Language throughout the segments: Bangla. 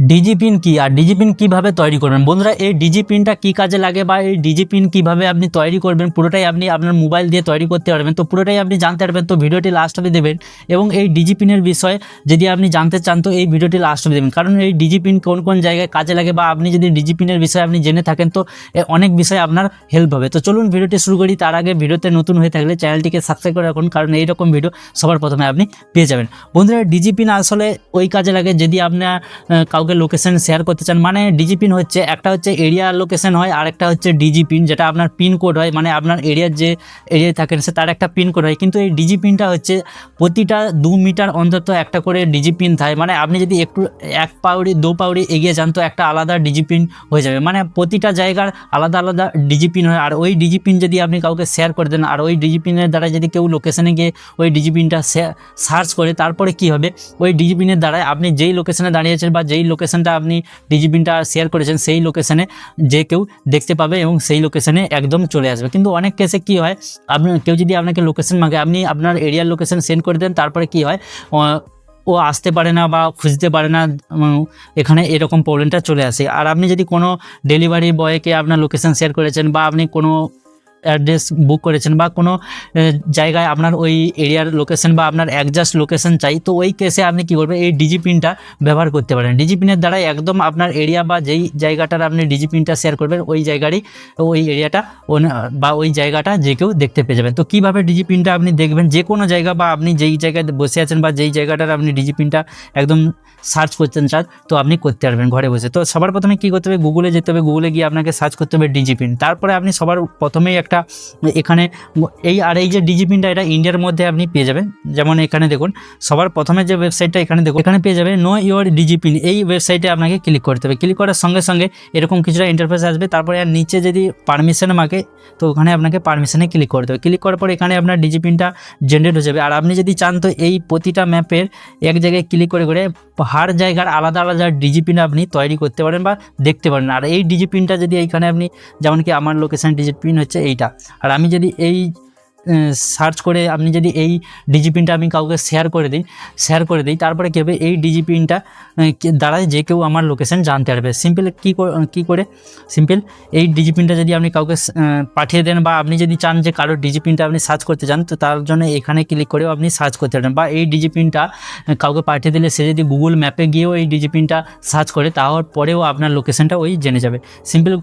ডিজি পিন কি আর ডিজি পিন কিভাবে তৈরি করবেন বন্ধুরা, এই ডিজি পিনটা কি কাজে লাগে বা এই ডিজি পিন কিভাবে আপনি তৈরি করবেন পুরোটাই আপনি আপনার মোবাইল দিয়ে তৈরি করতে পারবেন। তো পুরোটাই আপনি জানতে পারবেন, তো ভিডিওটি লাস্ট অবধি দেবেন। এবং এই ডিজি পিনের বিষয়ে যদি আপনি জানতে চান তো এই ভিডিওটি লাস্ট অবধি দেবেন, কারণ এই ডিজি পিন কোন কোন জায়গায় কাজে লাগে বা আপনি যদি ডিজি পিনের বিষয়ে আপনি জেনে থাকেন তো অনেক বিষয়ে আপনার হেল্প হবে। তো চলুন ভিডিওটি শুরু করি। তার আগে ভিডিওতে নতুন হয়ে থাকলে চ্যানেলটিকে সাবস্ক্রাইব করে রাখুন, কারণ এইরকম ভিডিও সবার প্রথমে আপনি পেয়ে যাবেন। বন্ধুরা, ডিজি পিন আসলে ওই কাজে লাগে যদি আপনার কাউকে লোকেশন শেয়ার করতে চান। মানে ডিজি পিন হচ্ছে একটা হচ্ছে এরিয়া লোকেশন হয়, আর একটা হচ্ছে ডিজি পিন যেটা আপনার পিন কোড হয়, মানে আপনার এরিয়ার যে এরিয়ায় থাকেন সে তার একটা পিন কোড হয়। কিন্তু এই ডিজি পিনটা হচ্ছে প্রতিটা 2 মিটার অন্তত একটা করে ডিজি পিন থাকে। মানে আপনি যদি একটু 1 পাউরি 2 পাউরি এগিয়ে যান তো একটা আলাদা ডিজি পিন হয়ে যাবে। মানে প্রতিটা জায়গার আলাদা আলাদা ডিজি পিন হয়। আর ওই ডিজি পিন যদি আপনি কাউকে শেয়ার করে দেন আর ওই ডিজি পিনের দ্বারা যদি কেউ লোকেশনে গিয়ে ওই ডিজি পিনটা সার্চ করে, তারপরে কি হবে, ওই ডিজি পিনের দ্বারা আপনি যেই লোকেশনে দাঁড়িয়েছেন বা যেই লোকেশনটা আপনি ডিজি পিনটা শেয়ার করেছেন সেই লোকেশনে যে কেউ দেখতে পাবে এবং সেই লোকেশনে একদম চলে আসবে। কিন্তু অনেক কেসে কি হয়, আপনার কেউ যদি আপনাকে লোকেশন মাগে, আপনি আপনার এরিয়ার লোকেশন সেন্ড করে দেন, তারপরে কি হয় ও আসতে পারে না বা খুঁজতে পারে না, এখানে এরকম প্রবলেমটা চলে আসে। আর আপনি যদি কোনো ডেলিভারি বয়কে আপনার লোকেশন শেয়ার করেছেন বা আপনি কোনো অ্যাড্রেস বুক করেছেন বা কোনো জায়গায় আপনার ওই এরিয়ার লোকেশন বা আপনার অ্যাডজাস্ট লোকেশন চাই, তো ওই কেসে আপনি কী করবেন, এই ডিজি পিনটা ব্যবহার করতে পারেন। ডিজি পিনের দ্বারা একদম আপনার এরিয়া বা যেই জায়গাটার আপনি ডিজি পিনটা শেয়ার করবেন ওই জায়গারই ওই এরিয়াটা বা ওই জায়গাটা যে কেউ দেখতে পেয়ে যাবেন। তো কীভাবে ডিজি পিনটা আপনি দেখবেন, যে কোনো জায়গা বা আপনি যেই জায়গায় বসে আছেন বা যেই জায়গাটার আপনি ডিজি পিনটা একদম সার্চ করতেন চান তো আপনি করতে পারবেন ঘরে বসে। তো সবার প্রথমে কী করতে হবে, গুগলে যেতে হবে, গুগলে গিয়ে আপনাকে সার্চ করতে হবে ডিজি পিন। তারপরে আপনি সবার প্রথমেই একটা এখানে এই যে ডিজি পিনটা এটা ইন্ডিয়ার মধ্যে আপনি পেয়ে যাবেন। যেমন এখানে দেখুন, সবার প্রথমে যে ওয়েবসাইটটা এখানে দেখুন, এখানে পেয়ে যাবেন নো ইওর ডিজি পিন। এই ওয়েবসাইটে আপনাকে ক্লিক করতে হবে। ক্লিক করার সঙ্গে সঙ্গে এরকম কিছুটা ইন্টারফেস আসবে। তারপরে আর নিচে যদি পারমিশন মাগে তো ওখানে আপনাকে পারমিশনে ক্লিক করতে হবে। ক্লিক করার পর এখানে আপনার ডিজি পিনটা জেনারেট হয়ে যাবে। আর আপনি যদি চান তো এই প্রতিটা ম্যাপের এক জায়গায় ক্লিক করে করে হার জায়গার আলাদা আলাদা ডিজি পিন আপনি তৈরি করতে পারেন বা দেখতে পারেন। আর এই ডিজি পিনটা যদি এইখানে আপনি, যেমন কি আমার লোকেশন ডিজি পিন হচ্ছে এইটা, আর আমি যদি এই সার্চ করে আপনি যদি এই ডিজি পিনটা আমি কাউকে শেয়ার করে দিই তারপরে কী হবে, এই ডিজি পিনটা দ্বারা যে কেউ আমার লোকেশন জানতে পারবে। সিম্পল কী করে সিম্পল এই ডিজি পিনটা যদি আপনি কাউকে পাঠিয়ে দেন বা আপনি যদি চান যে কারোর ডিজি পিনটা আপনি সার্চ করতে চান তো তার জন্য এখানে ক্লিক করেও আপনি সার্চ করতে পারেন। বা এই ডিজি পিনটা কাউকে পাঠিয়ে দিলে সে যদি গুগল ম্যাপে গিয়েও এই ডিজি পিনটা সার্চ করে তাহলে পরেও আপনার লোকেশনটা ওই জেনে যাবে। সিম্পল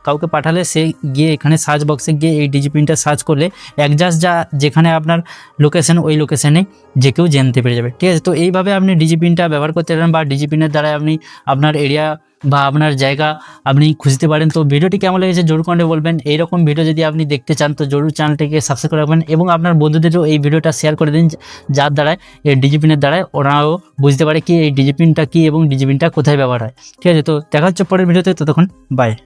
কাউকে পাঠালে সে গিয়ে এখানে সার্চ বক্সে গিয়ে এই ডিজি পিনটা সার্চ করলে অ্যাডজাস্ট যেখানে আপনার লোকেশন ওই লোকেশনে যে কেউ জানতে পেরে যাবে। ঠিক আছে, তো এইভাবে আপনি ডিজি পিনটা ব্যবহার করতে পারেন বা ডিজি পিনের দ্বারা আপনি আপনার এরিয়া বা আপনার জায়গা আপনি খুঁজতে পারেন। তো ভিডিওটি কেমন লেগেছে জরুর কমেন্টে বলবেন। এইরকম ভিডিও যদি আপনি দেখতে চান তো জরুর চ্যানেলটিকে সাবস্ক্রাইব করে রাখবেন এবং আপনার বন্ধুদেরও এই ভিডিওটা শেয়ার করে দিন, যার দ্বারায় এই ডিজি পিনের দ্বারায় ওরাও বুঝতে পারে কি এই ডিজি পিনটা কী এবং ডিজি পিনটা কোথায় ব্যবহার হয়। ঠিক আছে, তো দেখা হচ্ছে পরের ভিডিওতে, ততক্ষণ বাই।